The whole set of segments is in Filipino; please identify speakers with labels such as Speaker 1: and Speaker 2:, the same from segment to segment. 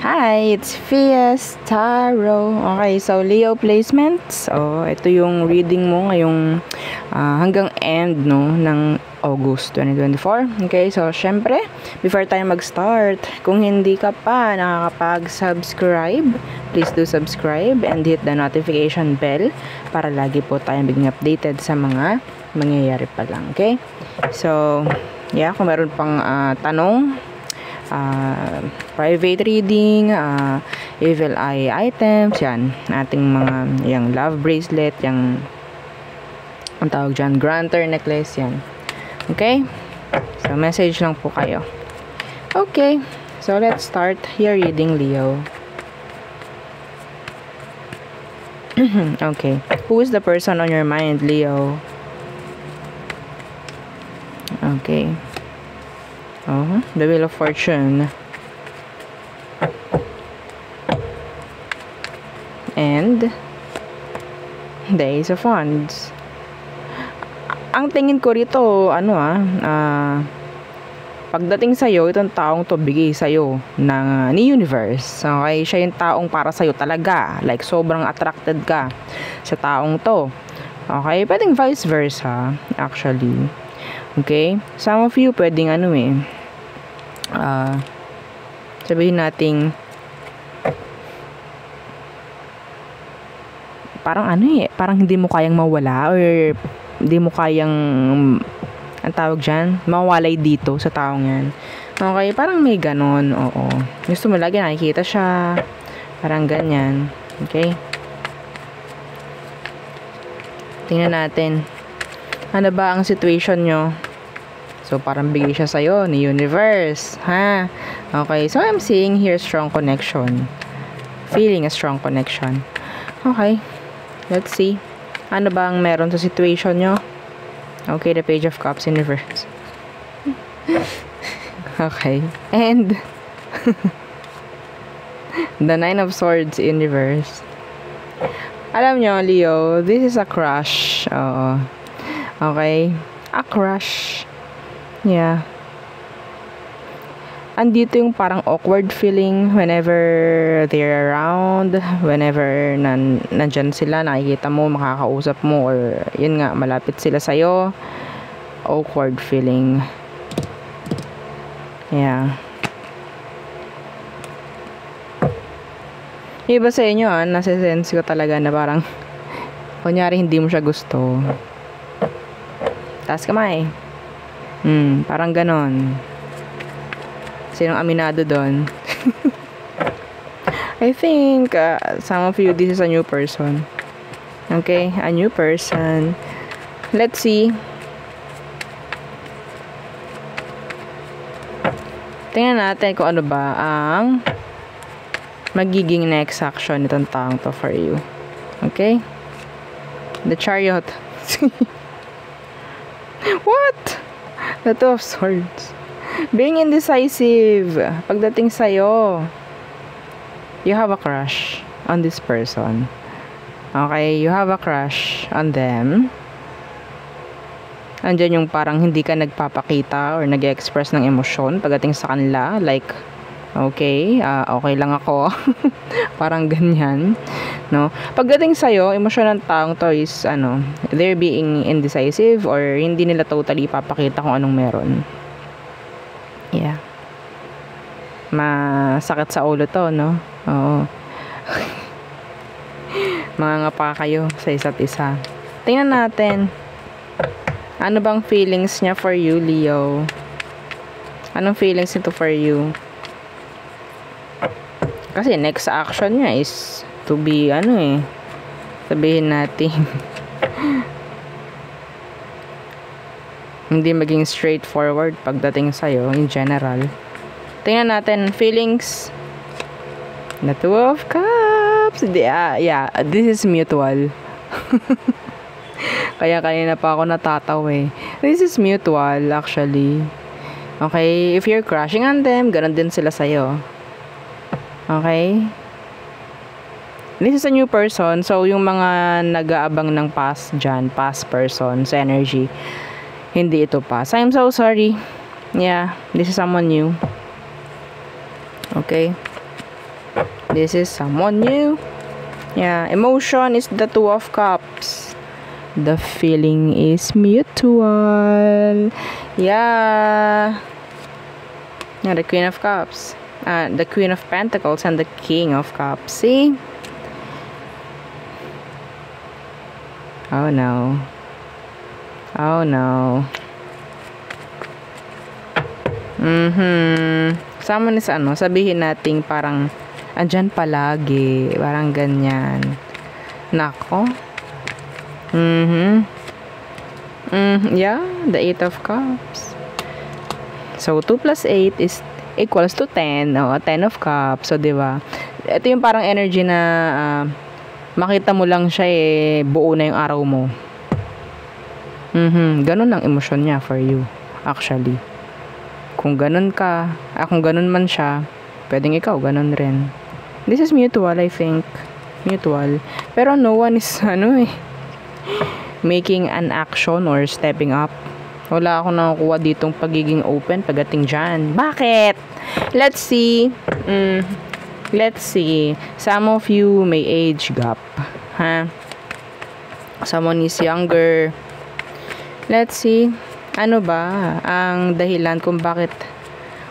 Speaker 1: Hi, it's Fias Tarot. Okay, so Leo placement. So, ito yung reading mo ngayong hanggang end no ng August 2024. Okay, so syempre, before tayo mag-start, kung hindi ka pa nakakapag-subscribe, please do subscribe and hit the notification bell para lagi po tayong biging updated sa mga mangyayari pa lang. Okay? So, yeah, kung meron pang tanong, private reading, evil eye items, yan, ating mga yung love bracelet, yung ang tawag dyan, granter necklace, yan. Okay? So, message lang po kayo. Okay, so let's start your reading, Leo. Okay, who is the person on your mind, Leo? Okay. The Wheel of Fortune. And the Ace of Wands. Ang tingin ko rito, pagdating sa'yo, itong taong to bigay sa'yo ni universe. Okay? Siya yung taong para sa'yo talaga. Like, sobrang attracted ka sa taong to. Okay? Pwedeng vice versa, actually. Okay? Some of you, pwedeng sabihin nating parang parang hindi mo kayang mawala or hindi mo kayang ang tawag dyan, mawalay dito sa taong yan. Okay, parang may ganon, oo. Gusto mo lagi nakikita siya, parang ganyan. Okay? Tingnan natin. Ano ba ang situation nyo? So, parang bigay siya sa'yo ni universe. Ha? Okay. So, I'm seeing here strong connection. Feeling a strong connection. Okay. Let's see. Ano ba ang meron sa situation nyo? Okay. The Page of Cups in reverse. Okay. And the Nine of Swords in reverse. Alam nyo, Leo, this is a crush. Oo. Okay. A crush. Yeah. Andito yung parang awkward feeling whenever they're around, whenever nandyan sila, nakikita mo, makakausap mo, or yun nga, malapit sila sa'yo. Awkward feeling. Yeah. Iba sa inyo, nasa-sense ko talaga na parang kunyari hindi mo siya gusto. Taas kamay. Parang ganon. Sinong aminado doon? I think some of you, this is a new person. Okay? A new person. Let's see. Tingnan natin kung ano ba ang magiging next action nitong taong to for you. Okay? The Chariot. What? The Two of Swords. Being indecisive. Pagdating sa'yo, you have a crush on this person. Okay? You have a crush on them. Andyan yung parang hindi ka nagpapakita or nag-express ng emosyon pagdating sa kanila. Like, okay, okay lang ako. Parang ganyan. No? Pagdating sa'yo, emosyon ng taong to is, they're being indecisive or hindi nila totally papakita kung anong meron. Yeah. Masakit sa ulo to, no? Oo. Mga ngapa kayo sa isa't isa. Tingnan natin. Ano bang feelings niya for you, Leo? Anong feelings nito for you? Kasi next action niya is to be, sabihin natin, hindi maging straightforward pagdating sa'yo in general. Tingnan natin, feelings. The Two of Cups. Yeah, this is mutual. Kaya kanina pa ako natataw eh. This is mutual, actually. Okay, if you're crushing on them, ganun din sila sa'yo. Okay? This is a new person. So, yung mga nag-aabang ng past dyan, past person's energy, hindi ito past. I'm so sorry. Yeah, this is someone new. Okay? This is someone new. Yeah, emotion is the Two of Cups. The feeling is mutual. Yeah. Yeah, the Queen of Cups. The Queen of Pentacles and the King of Cups. See? Oh no. Oh no. Someone is sabihin nating parang andyan palagi. Parang ganyan. Nako. Yeah, the Eight of Cups. So, 2 plus 8 is equals to 10. 10 of Cups. So, diba? Ito yung parang energy na makita mo lang siya buo na yung araw mo. Ganun ang emosyon niya for you. Actually. Kung ganun ka, kung ganun man siya, pwedeng ikaw, ganun rin. This is mutual, I think. Mutual. Pero no one is, making an action or stepping up. Wala akong nakukuha ditong pagiging open pagdating dyan. Bakit? Let's see. Let's see. Some of you may age gap. Someone is younger. Let's see. Ano ba ang dahilan kung bakit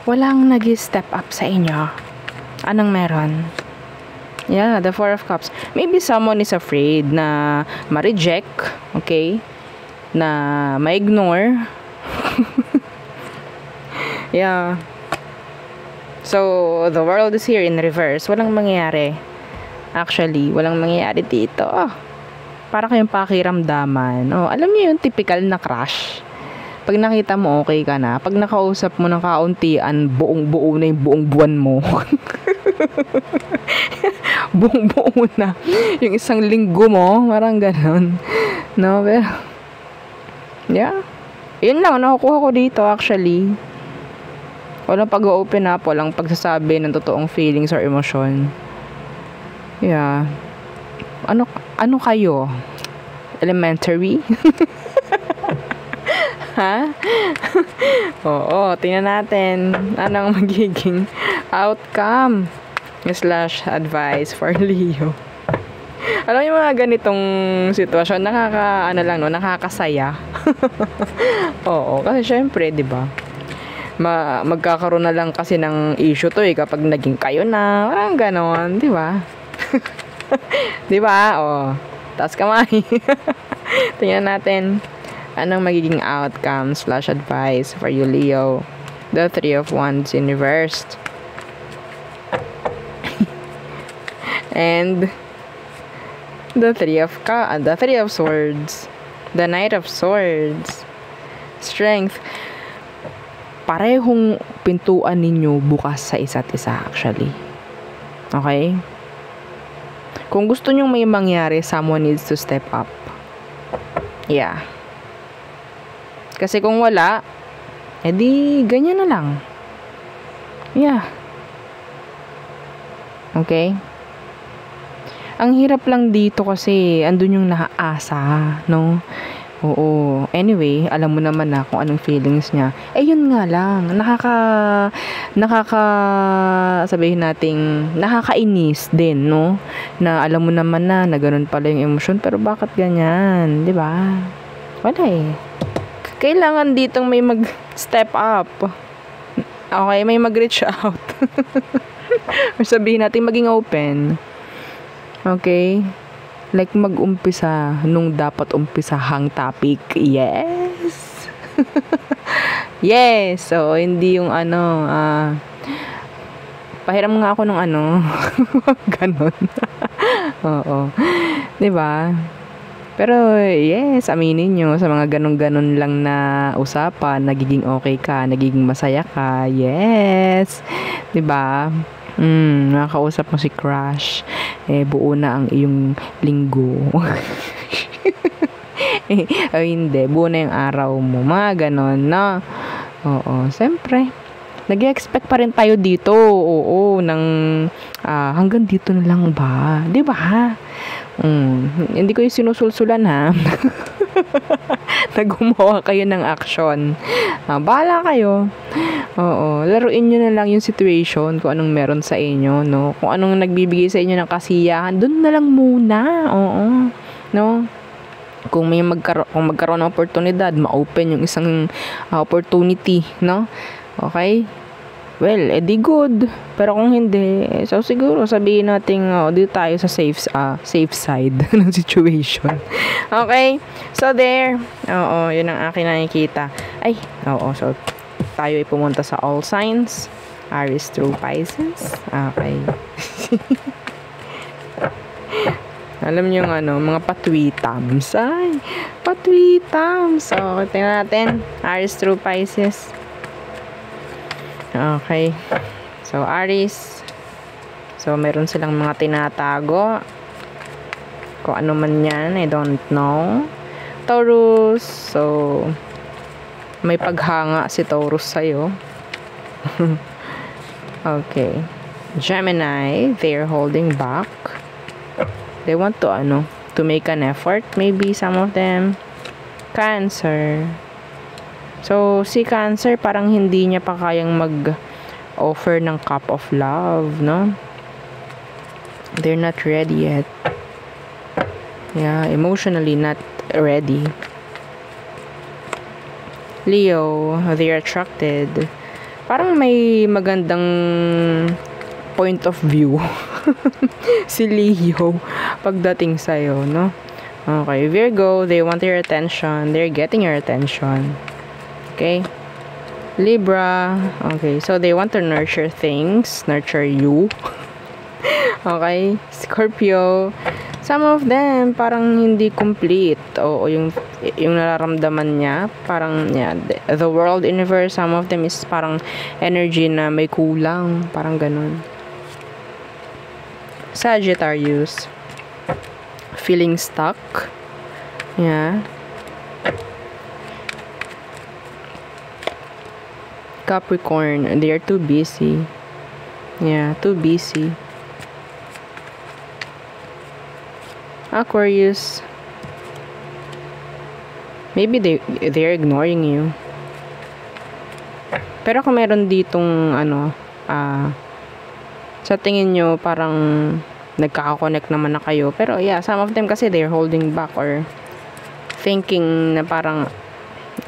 Speaker 1: walang nag-step up sa inyo? Anong meron? Yeah, the Four of Cups. Maybe someone is afraid na ma-reject, okay? Na ma-ignore. Yeah. So, the world is here in reverse. Walang mangyayari. Actually, walang mangyayari dito. Para kayong pakiramdaman. Alam niyo yung typical na crush. Pag nakita mo, okay ka na. Pag nakausap mo ng kauntian, buong-buo na yung buong buwan mo. Buong-buo na. Yung isang linggo mo, parang ganon. No, pero, yeah. Yun lang, nakukuha ko dito actually. Walang pag-open up, walang pagsasabi ng totoong feelings or emotion. Yeah. Ano kayo? Elementary? Oo, tingnan natin anong magiging outcome / advice for Leo. Alam niyo mga ganitong sitwasyon, nakakasaya. Oo, kasi syempre, 'di ba? Magkakaroon na lang kasi ng issue to kapag naging kayo na, parang ganon, 'di ba? 'Di ba? Taas kamay. Tingnan natin anong magiging outcome / advice for you, Leo. The Three of Wands in reversed. And the Three of Swords. The Knight of Swords. Strength. Parehong pintuan ninyo bukas sa isa't isa actually. Okay? Kung gusto nyong may mangyari, someone needs to step up. Yeah. Kasi kung wala, edi ganyan na lang. Yeah. Okay? Ang hirap lang dito kasi andun yung nakaasa, no? Oo. Anyway, alam mo naman na kung anong feelings niya. Yun nga lang. Sabihin nating, nakakainis din, no? Na alam mo naman na ganun pala yung emosyon, pero bakit ganyan? 'Di ba? Wala kailangan ditong may mag-step up. Okay, may mag-reach out. Or sabihin natin maging open. Okay? Like mag-umpisa nung dapat umpisahang topic. Yes! Yes! So, hindi yung pahiram nga ako ng ganon. Oo. 'Di ba? Pero, yes, aminin nyo, sa mga ganon-ganon lang na usapan, nagiging okay ka, nagiging masaya ka, yes. 'Di ba? Nakakausap mo si crush, buo na ang iyong linggo. Hindi, buo na yung araw mo, mga ganon, no? Oo, siyempre. Nag-expect pa rin tayo dito, hanggang dito na lang ba? 'Di ba? Hindi ko yung sinusulsulan, ha? na gumawa kayo ng action. Bahala kayo. Oo, laruin nyo na lang yung situation kung anong meron sa inyo, no? Kung anong nagbibigay sa inyo ng kasiyahan, dun na lang muna. Oo, no? Kung magkaroon ng oportunidad, ma-open yung isang opportunity, no? Okay? Well, edi good. Pero kung hindi, so siguro sabihin natin dito tayo sa safe side ng situation. Okay? So there. Oo, yun ang akin nakikita. Ay, oo. So, tayo ay pumunta sa all signs. Aries through Pisces. Okay. Alam niyo yung mga patwitams. Ay, patwitams. So, tingnan natin. Aries through Pisces. Okay. So, Aries. So, meron silang mga tinatago. Kung ano man yan, I don't know. Taurus. So, may paghanga si Taurus sa'yo. Okay. Gemini, they're holding back. They want to make an effort. Maybe some of them. Cancer. So, si Cancer, parang hindi niya pa kayang mag-offer ng cup of love, no? They're not ready yet. Yeah, emotionally not ready. Leo, they're attracted. Parang may magandang point of view si Leo pagdating sa'yo, no? Okay, Virgo, they want your attention. They're getting your attention. Okay? Libra, okay, so they want to nurture things, nurture you. Okay? Scorpio, some of them parang hindi complete. O yung nararamdaman niya, parang the world universe, some of them is parang energy na may kulang, parang ganun. Sagittarius, feeling stuck. Yeah. Capricorn, they are too busy. Yeah, too busy. Aquarius, maybe they're ignoring you. Pero kung meron ditong sa tingin nyo parang nagkaka-connect naman na kayo, pero yeah, some of them kasi they're holding back or thinking na parang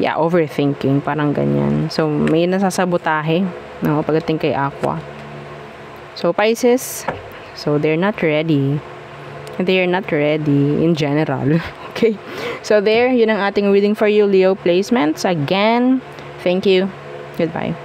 Speaker 1: overthinking, parang ganyan. So may nasasabotahe pagdating kay Aqua. So Pisces, so they're not ready in general. Okay, so there, yun ang ating reading for you, Leo placements. Again, thank you, goodbye.